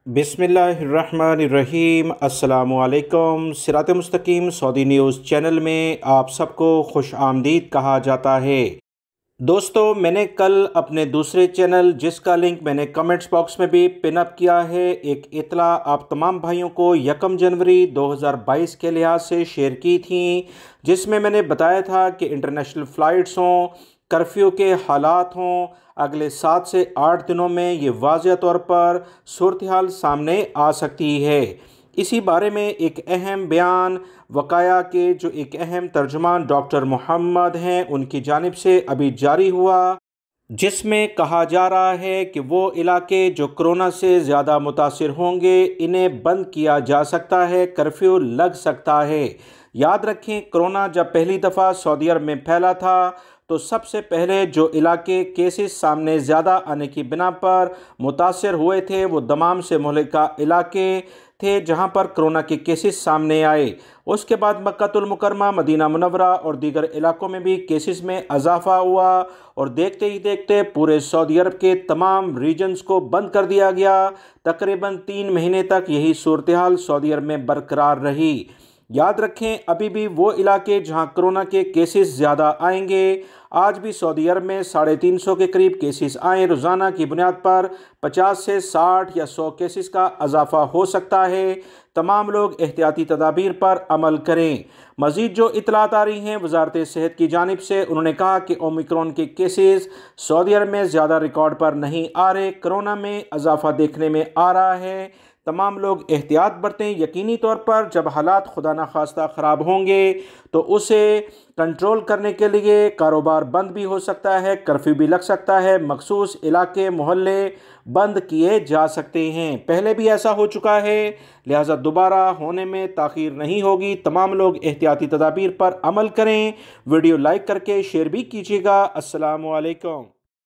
बिस्मिल्लाहिर्रहमानिर्रहीम। अस्सलामुअलैकुम। सिrat.e.mustaqem Saudi news channel में आप सबको खुश आमदीद कहा जाता है। दोस्तों, मैंने कल अपने दूसरे चैनल, जिसका लिंक मैंने कमेंट्स बॉक्स में भी पिन अप किया है, एक इतला आप तमाम भाइयों को 1 जनवरी 2022 के लिहाज से शेयर की थी, जिसमें मैंने बताया था कि इंटरनेशनल फ़्लाइट्स हों, कर्फ्यू के हालात हों, अगले 7 से 8 दिनों में ये वाज़ेह तौर पर सूरत हाल सामने आ सकती है। इसी बारे में एक अहम बयान वकाया के जो एक अहम तर्जुमान डॉक्टर मोहम्मद हैं, उनकी जानिब से अभी जारी हुआ, जिसमें कहा जा रहा है कि वो इलाके जो कोरोना से ज़्यादा मुतासिर होंगे, इन्हें बंद किया जा सकता है, कर्फ्यू लग सकता है। याद रखें, कोरोना जब पहली दफ़ा सऊदी अरब में फैला था तो सबसे पहले जो इलाके केसेस सामने ज़्यादा आने की बिना पर मुतासर हुए थे, वो दमाम से मुल्का इलाके थे जहां पर कोरोना के केसेस सामने आए। उसके बाद मक्कातुल मुकरमा, मदीना मुनव्वरा और दीगर इलाकों में भी केसेस में इजाफा हुआ और देखते ही देखते पूरे सऊदी अरब के तमाम रीजन्स को बंद कर दिया गया। तकरीबन 3 महीने तक यही सूरत हाल सऊदी अरब में बरकरार रही। याद रखें, अभी भी वो इलाके जहां कोरोना के केसेस ज़्यादा आएंगे, आज भी सऊदी अरब में 350 के करीब केसेस आए, रोज़ाना की बुनियाद पर 50 से 60 या 100 केसेस का इजाफा हो सकता है। तमाम लोग एहतियाती तदाबीर पर अमल करें। मज़ीद जो इतलात आ रही हैं वजारत सेहत की जानिब से, उन्होंने कहा कि ओमिक्रॉन के केसेस सऊदी अरब में ज़्यादा रिकॉर्ड पर नहीं आ रहे, कोरोना में इजाफा देखने में आ रहा है। तमाम लोग एहतियात बरतें। यकीनी तौर पर जब हालात खुदा न खास्ता ख़राब होंगे तो उसे कंट्रोल करने के लिए कारोबार बंद भी हो सकता है, कर्फ्यू भी लग सकता है, मखसूस इलाके मोहल्ले बंद किए जा सकते हैं। पहले भी ऐसा हो चुका है, लिहाजा दोबारा होने में ताख़ीर नहीं होगी। तमाम लोग एहतियाती तदाबीर पर अमल करें। वीडियो लाइक करके शेयर भी कीजिएगा। अस्सलामु अलैकुम।